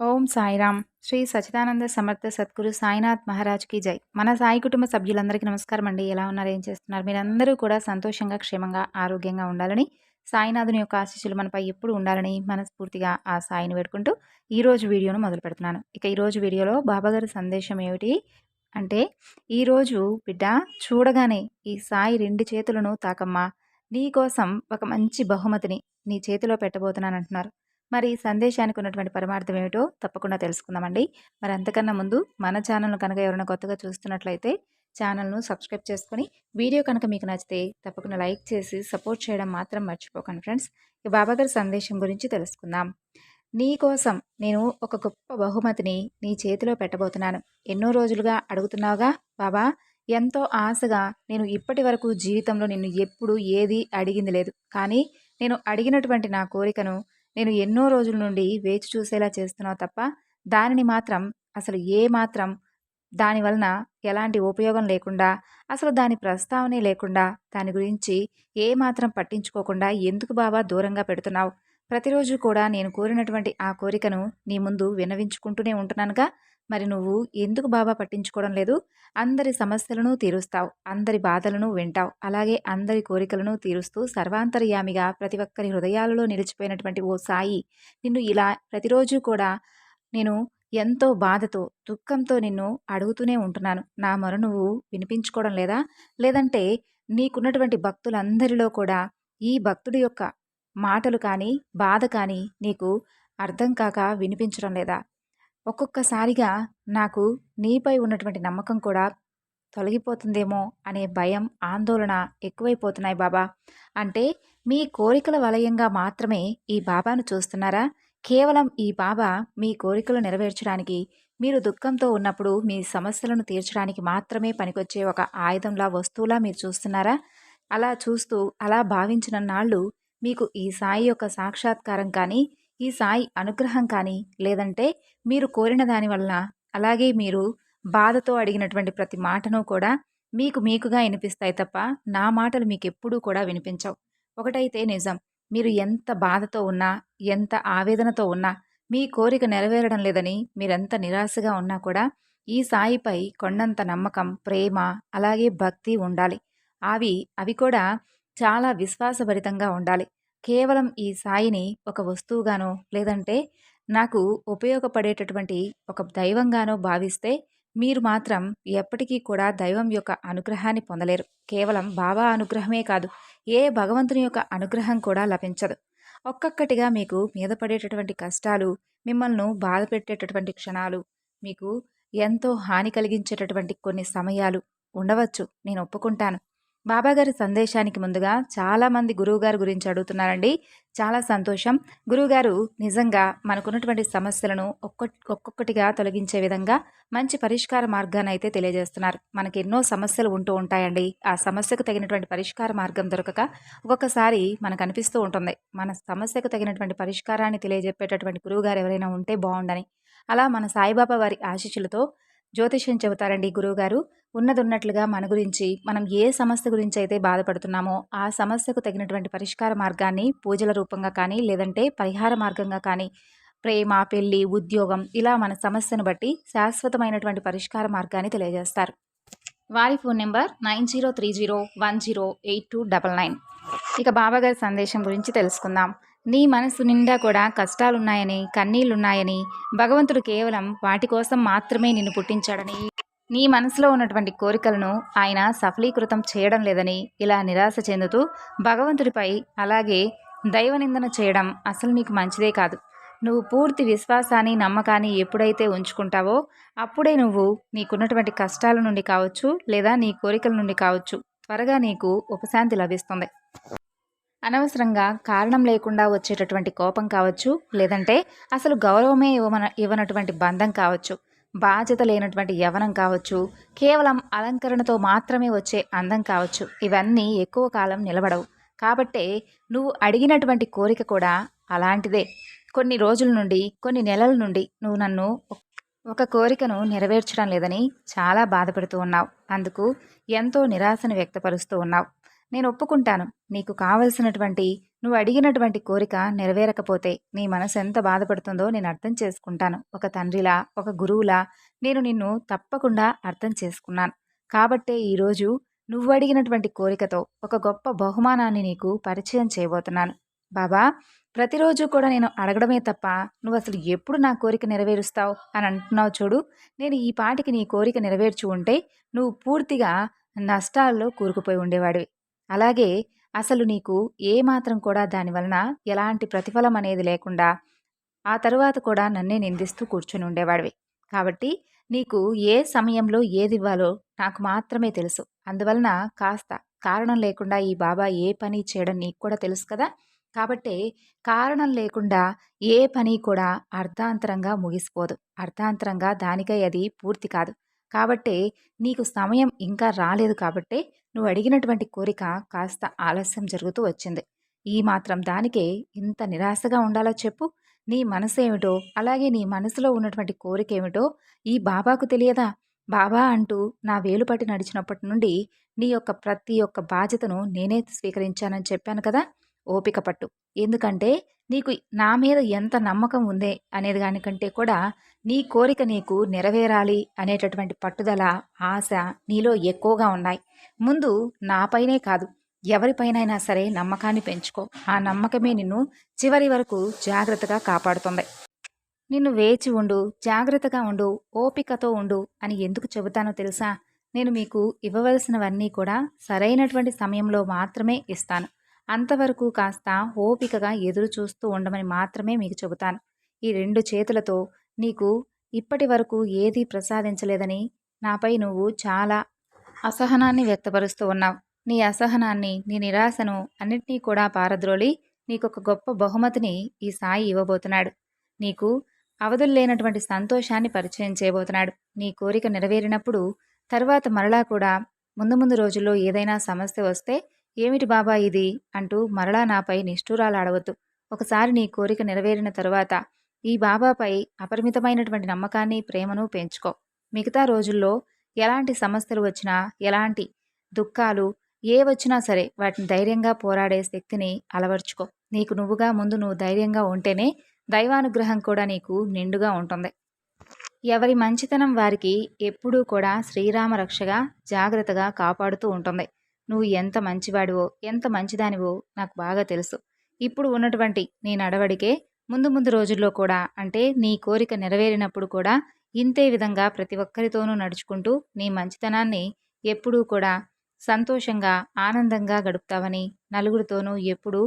ఓం సాయిరామ్. శ్రీ సచ్చిదానంద సమర్థ సద్గురు సాయినాథ్ మహారాజ్కి జై. మన సాయి కుటుంబ సభ్యులందరికీ నమస్కారం అండి. ఎలా ఉన్నారు, ఏం చేస్తున్నారు? మీరందరూ కూడా సంతోషంగా, క్షేమంగా, ఆరోగ్యంగా ఉండాలని, సాయినాథుని యొక్క ఆశీస్సులు మనపై ఎప్పుడు ఉండాలని మనస్ఫూర్తిగా ఆ సాయిని వేడుకుంటూ ఈరోజు వీడియోను మొదలు పెడుతున్నాను. ఇక ఈరోజు వీడియోలో బాబాగారి సందేశం ఏమిటి అంటే, ఈరోజు బిడ్డ చూడగానే ఈ సాయి 2 చేతులను తాకమ్మా, నీ కోసం ఒక మంచి బహుమతిని నీ చేతిలో పెట్టబోతున్నాను అంటున్నారు. మరి ఈ సందేశానికి ఉన్నటువంటి పరమార్థం ఏమిటో తప్పకుండా తెలుసుకుందామండి. మరి అంతకన్నా ముందు మన ఛానల్ను కనుక ఎవరైనా కొత్తగా చూస్తున్నట్లయితే ఛానల్ను సబ్స్క్రైబ్ చేసుకొని, వీడియో కనుక మీకు నచ్చితే తప్పకుండా లైక్ చేసి సపోర్ట్ చేయడం మాత్రం మర్చిపోకండి ఫ్రెండ్స్. ఈ బాబాగారి సందేశం గురించి తెలుసుకుందాం. నీ కోసం నేను ఒక గొప్ప బహుమతిని నీ చేతిలో పెట్టబోతున్నాను. ఎన్నో రోజులుగా అడుగుతున్నావుగా బాబా, ఎంతో ఆశగా. నేను ఇప్పటి వరకు జీవితంలో నిన్ను ఎప్పుడు ఏది అడిగింది లేదు, కానీ నేను అడిగినటువంటి నా కోరికను నేను ఎన్నో రోజుల నుండి వేచి చూసేలా చేస్తున్నావు తప్ప, దానిని మాత్రం అసలు ఏ మాత్రం దాని వలన ఎలాంటి ఉపయోగం లేకుండా, అసలు దాని ప్రస్తావనే లేకుండా, దాని గురించి ఏ మాత్రం పట్టించుకోకుండా ఎందుకు బాబా దూరంగా పెడుతున్నావు? ప్రతిరోజు కూడా నేను కోరినటువంటి ఆ కోరికను నీ ముందు విన్నవించుకుంటూనే ఉంటున్నానుగా, మరి నువ్వు ఎందుకు బాబా పట్టించుకోవడం లేదు? అందరి సమస్యలను తీరుస్తావు, అందరి బాధలను వింటావు, అలాగే అందరి కోరికలను తీరుస్తూ సర్వాంతర్యామిగా ప్రతి ఒక్కరి హృదయాలలో నిలిచిపోయినటువంటి ఓ సాయి, నిన్ను ఇలా ప్రతిరోజు కూడా నేను ఎంతో బాధతో, దుఃఖంతో నిన్ను అడుగుతూనే ఉంటున్నాను. నా మొర నువ్వు వినిపించుకోవడం లేదా? లేదంటే నీకున్నటువంటి భక్తులందరిలో కూడా ఈ భక్తుడి యొక్క మాటలు కానీ, బాధ కానీ నీకు అర్థం కాక వినిపించడం లేదా? ఒక్కొక్కసారిగా నాకు నీపై ఉన్నటువంటి నమ్మకం కూడా తొలగిపోతుందేమో అనే భయం, ఆందోళన ఎక్కువైపోతున్నాయి బాబా. అంటే మీ కోరికల వలయంగా మాత్రమే ఈ బాబాను చూస్తున్నారా? కేవలం ఈ బాబా మీ కోరికలు నెరవేర్చడానికి, మీరు దుఃఖంతో ఉన్నప్పుడు మీ సమస్యలను తీర్చడానికి మాత్రమే పనికొచ్చే ఒక ఆయుధంలా, వస్తువులా మీరు చూస్తున్నారా? అలా చూస్తూ, అలా భావించిన నాళ్ళు మీకు ఈ సాయి యొక్క సాక్షాత్కారం కానీ, ఈ సాయి అనుగ్రహం కానీ, లేదంటే మీరు కోరిన దాని వలన, అలాగే మీరు బాధతో అడిగినటువంటి ప్రతి మాటను కూడా మీకుగా వినిపిస్తాయి తప్ప, నా మాటలు మీకెప్పుడూ కూడా వినిపించవు. ఒకటైతే నిజం, మీరు ఎంత బాధతో ఉన్నా, ఎంత ఆవేదనతో ఉన్నా, మీ కోరిక నెరవేరడం లేదని మీరెంత నిరాశగా ఉన్నా కూడా, ఈ సాయిపై కొండంత నమ్మకం, ప్రేమ, అలాగే భక్తి ఉండాలి. అవి కూడా చాలా విశ్వాసభరితంగా ఉండాలి. కేవలం ఈ సాయిని ఒక వస్తువుగానో, లేదంటే నాకు ఉపయోగపడేటటువంటి ఒక దైవంగానో భావిస్తే, మీరు మాత్రం ఎప్పటికీ కూడా దైవం యొక్క అనుగ్రహాన్ని పొందలేరు. కేవలం బాబా అనుగ్రహమే కాదు, ఏ భగవంతుని యొక్క అనుగ్రహం కూడా లభించదు. ఒక్కొక్కటిగా మీకు మీద పడేటటువంటి కష్టాలు, మిమ్మల్ని బాధ పెట్టేటటువంటి క్షణాలు, మీకు ఎంతో హాని కలిగించేటటువంటి కొన్ని సమయాలు ఉండవచ్చు, నేను ఒప్పుకుంటాను. బాబాగారి సందేశానికి ముందుగా చాలామంది గురువుగారి గురించి అడుగుతున్నారండి. చాలా సంతోషం. గురువుగారు నిజంగా మనకున్నటువంటి సమస్యలను ఒక్కొక్కటిగా తొలగించే విధంగా మంచి పరిష్కార మార్గాన్ని అయితే తెలియజేస్తున్నారు. మనకి ఎన్నో సమస్యలు ఉంటూ ఉంటాయండి. ఆ సమస్యకు తగినటువంటి పరిష్కార మార్గం దొరకక ఒక్కొక్కసారి మనకు అనిపిస్తూ ఉంటుంది, మన సమస్యకు తగినటువంటి పరిష్కారాన్ని తెలియజెప్పేటటువంటి గురువుగారు ఎవరైనా ఉంటే బాగుండని. అలా మన సాయిబాబా వారి ఆశీస్సులతో జ్యోతిష్యం చెబుతారండి గురువుగారు. ఉన్నట్లుగా మన గురించి, మనం ఏ సమస్య గురించి అయితే బాధపడుతున్నామో ఆ సమస్యకు తగినటువంటి పరిష్కార మార్గాన్ని పూజల రూపంగా కానీ, లేదంటే పరిహార మార్గంగా కానీ, ప్రేమ, పెళ్లి, ఉద్యోగం, ఇలా మన సమస్యను బట్టి శాశ్వతమైనటువంటి పరిష్కార మార్గాన్ని తెలియజేస్తారు. వారి ఫోన్ నెంబర్ 9030108299. ఇక బాబాగారి సందేశం గురించి తెలుసుకుందాం. నీ మనసు నిండా కూడా కష్టాలున్నాయని, కన్నీళ్లున్నాయని, భగవంతుడు కేవలం వాటి కోసం మాత్రమే నిన్ను పుట్టించాడని, నీ మనసులో ఉన్నటువంటి కోరికలను ఆయన సఫలీకృతం చేయడం లేదని ఇలా నిరాశ చెందుతూ భగవంతుడిపై, అలాగే దైవనిందన చేయడం అసలు నీకు మంచిదే కాదు. నువ్వు పూర్తి విశ్వాసాన్ని, నమ్మకాన్ని ఎప్పుడైతే ఉంచుకుంటావో అప్పుడే నువ్వు నీకున్నటువంటి కష్టాల నుండి కావచ్చు, లేదా నీ కోరికల నుండి కావచ్చు, త్వరగా నీకు ఉపశాంతి లభిస్తుంది. అనవసరంగా కారణం లేకుండా వచ్చేటటువంటి కోపం కావచ్చు, లేదంటే అసలు గౌరవమే ఇవ్వనటువంటి బంధం కావచ్చు, బాధ్యత లేనటువంటి యవ్వనం కావచ్చు, కేవలం అలంకరణతో మాత్రమే వచ్చే అందం కావచ్చు, ఇవన్నీ ఎక్కువ కాలం నిలబడవు. కాబట్టే నువ్వు అడిగినటువంటి కోరిక కూడా అలాంటిదే. కొన్ని రోజుల నుండి, కొన్ని నెలల నుండి నువ్వు నన్ను ఒక కోరికను నెరవేర్చడం లేదని చాలా బాధపడుతూ ఉన్నావు. అందుకు ఎంతో నిరాశను వ్యక్తపరుస్తూ ఉన్నావు. నేను ఒప్పుకుంటాను, నీకు కావలసినటువంటి నువ్వు అడిగినటువంటి కోరిక నెరవేరకపోతే నీ మనసు ఎంత బాధపడుతుందో నేను అర్థం చేసుకుంటాను. ఒక తండ్రిలా, ఒక గురువులా నేను నిన్ను తప్పకుండా అర్థం చేసుకున్నాను. కాబట్టే ఈరోజు నువ్వు అడిగినటువంటి కోరికతో ఒక గొప్ప బహుమానాన్ని నీకు పరిచయం చేయబోతున్నాను. బాబా, ప్రతిరోజు కూడా నేను అడగడమే తప్ప నువ్వు అసలు ఎప్పుడు నా కోరిక నెరవేరుస్తావు అని అంటున్నావు చూడు. నేను ఈ పాటికి నీ కోరిక నెరవేర్చి ఉంటే నువ్వు పూర్తిగా నష్టాల్లో కూరుకుపోయి ఉండేవాడివి. అలాగే అసలు నీకు ఏమాత్రం కూడా దానివలన ఎలాంటి ప్రతిఫలం అనేది లేకుండా ఆ తరువాత కూడా నన్నే నిందిస్తూ కూర్చొని ఉండేవాడివి. కాబట్టి నీకు ఏ సమయంలో ఏదివ్వాలో నాకు మాత్రమే తెలుసు. అందువలన కాస్త కారణం లేకుండా ఈ బాబా ఏ పని చేయడం నీకు కూడా తెలుసు కదా! కాబట్టే కారణం లేకుండా ఏ పని కూడా అర్ధాంతరంగా ముగిసిపోదు. అర్ధాంతరంగా దానికై అది పూర్తి కాదు. కాబట్టే నీకు సమయం ఇంకా రాలేదు కాబట్టే నువ్వు అడిగినటువంటి కోరిక కాస్త ఆలస్యం జరుగుతూ వచ్చింది. ఈ మాత్రం దానికే ఇంత నిరాశగా ఉండాలో చెప్పు? నీ మనసేమిటో, అలాగే నీ మనసులో ఉన్నటువంటి కోరికేమిటో ఈ బాబాకు తెలియదా? బాబా అంటూ నా వేలు పట్టి నడిచినప్పటి నుండి నీ యొక్క ప్రతి ఒక్క బాధ్యతను నేనే స్వీకరించానని చెప్పాను కదా! ఓపిక పట్టు. ఎందుకంటే నీకు నా మీద ఎంత నమ్మకం ఉందే అనేది దానికంటే కూడా నీ కోరిక నీకు నెరవేరాలి అనేటటువంటి పట్టుదల, ఆశ నీలో ఎక్కువగా ఉన్నాయి. ముందు నాపైనే కాదు, ఎవరిపైనైనా సరే నమ్మకాన్ని పెంచుకో. ఆ నమ్మకమే నిన్ను చివరి వరకు జాగ్రత్తగా కాపాడుతుంది. నిన్ను వేచి ఉండు, జాగ్రత్తగా ఉండు, ఓపికతో ఉండు అని ఎందుకు చెబుతానో తెలుసా? నేను మీకు ఇవ్వవలసినవన్నీ కూడా సరైనటువంటి సమయంలో మాత్రమే ఇస్తాను. అంతవరకు కాస్త ఓపికగా ఎదురు చూస్తూ ఉండమని మాత్రమే మీకు చెబుతాను. ఈ 2 చేతులతో నీకు ఇప్పటి వరకు ఏదీ ప్రసాదించలేదని నాపై నువ్వు చాలా అసహనాన్ని వ్యక్తపరుస్తూ ఉన్నావు. నీ అసహనాన్ని, నీ నిరాశను అన్నిటినీ కూడా పారద్రోలి నీకొక గొప్ప బహుమతిని ఈ సాయి ఇవ్వబోతున్నాడు. నీకు అవధుల్లేనటువంటి సంతోషాన్ని పరిచయం చేయబోతున్నాడు. నీ కోరిక నెరవేరినప్పుడు తర్వాత మరలా కూడా ముందు ముందు రోజుల్లో ఏదైనా సమస్య వస్తే ఏమిటి బాబా ఇది అంటూ మరలా నాపై నిష్ఠూరాలాడవద్దు. ఒకసారి నీ కోరిక నెరవేరిన తరువాత ఈ బాబాపై అపరిమితమైనటువంటి నమ్మకాన్ని, ప్రేమను పెంచుకో. మిగతా రోజుల్లో ఎలాంటి సమస్యలు వచ్చినా, ఎలాంటి దుఃఖాలు ఏ వచ్చినా సరే వాటిని ధైర్యంగా పోరాడే శక్తిని అలవర్చుకో. నీకు నువ్వుగా ముందు నువ్వు ధైర్యంగా ఉంటేనే దైవానుగ్రహం కూడా నీకు నిండుగా ఉంటుంది. ఎవరి మంచితనం వారికి ఎప్పుడూ కూడా శ్రీరామ రక్షగా జాగ్రత్తగా కాపాడుతూ ఉంటుంది. నువ్వు ఎంత మంచివాడివో, ఎంత మంచిదానివో నాకు బాగా తెలుసు. ఇప్పుడు ఉన్నటువంటి నీ నడవడికే ముందు ముందు రోజుల్లో కూడా, అంటే నీ కోరిక నెరవేరినప్పుడు కూడా ఇంతే విధంగా ప్రతి ఒక్కరితోనూ నడుచుకుంటూ నీ మంచితనాన్ని ఎప్పుడూ కూడా సంతోషంగా, ఆనందంగా గడుపుతావని, నలుగురితోనూ ఎప్పుడూ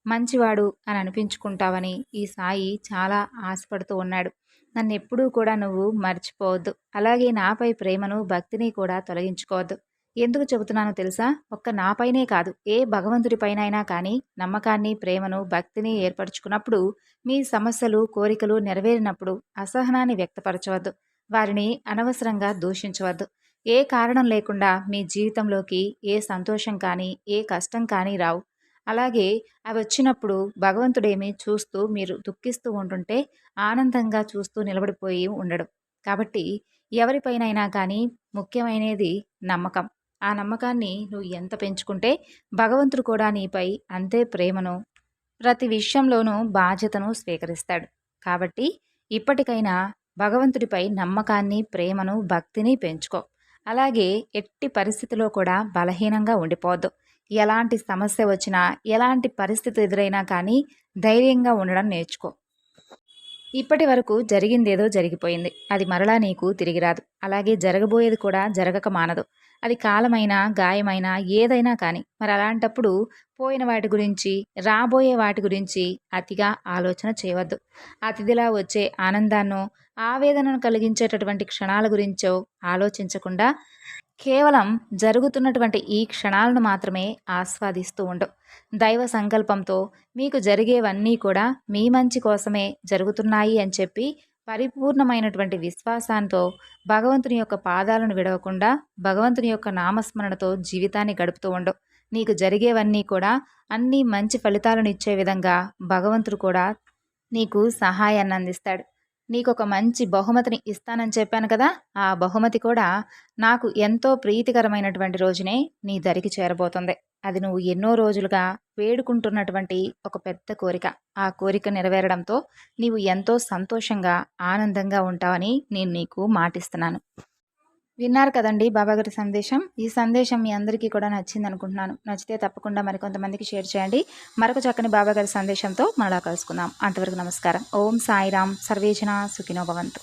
మంచివాడు అని అనిపించుకుంటావని ఈ సాయి చాలా ఆశపడుతూ ఉన్నాడు. నన్నెప్పుడూ కూడా నువ్వు మర్చిపోవద్దు. అలాగే నాపై ప్రేమను, భక్తిని కూడా తొలగించుకోవద్దు. ఎందుకు చెబుతున్నానో తెలుసా? ఒక్క నాపైనే కాదు, ఏ భగవంతుడిపైనైనా కానీ నమ్మకాన్ని, ప్రేమను, భక్తిని ఏర్పరచుకున్నప్పుడు మీ సమస్యలు, కోరికలు నెరవేరినప్పుడు అసహనాన్ని వ్యక్తపరచవద్దు. వారిని అనవసరంగా దూషించవద్దు. ఏ కారణం లేకుండా మీ జీవితంలోకి ఏ సంతోషం కానీ, ఏ కష్టం కానీ రావు. అలాగే అవి వచ్చినప్పుడు భగవంతుడేమి చూస్తూ మీరు దుఃఖిస్తూ ఉంటుంటే ఆనందంగా చూస్తూ నిలబడిపోయి ఉండడు. కాబట్టి ఎవరిపైనైనా కానీ ముఖ్యమైనది నమ్మకం. ఆ నమ్మకాన్ని నువ్వు ఎంత పెంచుకుంటే భగవంతుడు కూడా నీపై అంతే ప్రేమను, ప్రతి విషయంలోనూ బాధ్యతను స్వీకరిస్తాడు. కాబట్టి ఇప్పటికైనా భగవంతుడిపై నమ్మకాన్ని, ప్రేమను, భక్తిని పెంచుకో. అలాగే ఎట్టి పరిస్థితిలో కూడా బలహీనంగా ఉండిపోవద్దు. ఎలాంటి సమస్య వచ్చినా, ఎలాంటి పరిస్థితి ఎదురైనా కానీ ధైర్యంగా ఉండడం నేర్చుకో. ఇప్పటి వరకు జరిగిందేదో జరిగిపోయింది. అది మరలా నీకు తిరిగి రాదు. అలాగే జరగబోయేది కూడా జరగక మానదు. అది కాలమైనా, గాయమైనా, ఏదైనా కానీ. మరి అలాంటప్పుడు పోయిన వాటి గురించి, రాబోయే వాటి గురించి అతిగా ఆలోచన చేయవద్దు. అతిథిలా వచ్చే ఆనందాన్నో, ఆవేదనను కలిగించేటటువంటి క్షణాల గురించో ఆలోచించకుండా కేవలం జరుగుతున్నటువంటి ఈ క్షణాలను మాత్రమే ఆస్వాదిస్తూ ఉండు. దైవ సంకల్పంతో మీకు జరిగేవన్నీ కూడా మీ మంచి కోసమే జరుగుతున్నాయి అని చెప్పి పరిపూర్ణమైనటువంటి విశ్వాసంతో భగవంతుని యొక్క పాదాలను విడవకుండా భగవంతుని యొక్క నామస్మరణతో జీవితాన్ని గడుపుతూ ఉండు. నీకు జరిగేవన్నీ కూడా అన్ని మంచి ఫలితాలను ఇచ్చే విధంగా భగవంతుడు కూడా నీకు సహాయాన్ని అందిస్తాడు. నీకొక మంచి బహుమతిని ఇస్తానని చెప్పాను కదా, ఆ బహుమతి కూడా నాకు ఎంతో ప్రీతికరమైనటువంటి రోజునే నీ దరికి చేరబోతుంది. అది నువ్వు ఎన్నో రోజులుగా వేడుకుంటున్నటువంటి ఒక పెద్ద కోరిక. ఆ కోరిక నెరవేరడంతో నీవు ఎంతో సంతోషంగా, ఆనందంగా ఉంటావని నేను నీకు మాటిస్తున్నాను. విన్నారు కదండీ బాబాగారి సందేశం. ఈ సందేశం మీ అందరికీ కూడా నచ్చిందనుకుంటున్నాను. నచ్చితే తప్పకుండా మరికొంతమందికి షేర్ చేయండి. మరొక చక్కని బాబాగారి సందేశంతో మరలా కలుసుకుందాం. అంతవరకు నమస్కారం. ఓం సాయిరాం. సర్వేజన సుఖినో భవంతు.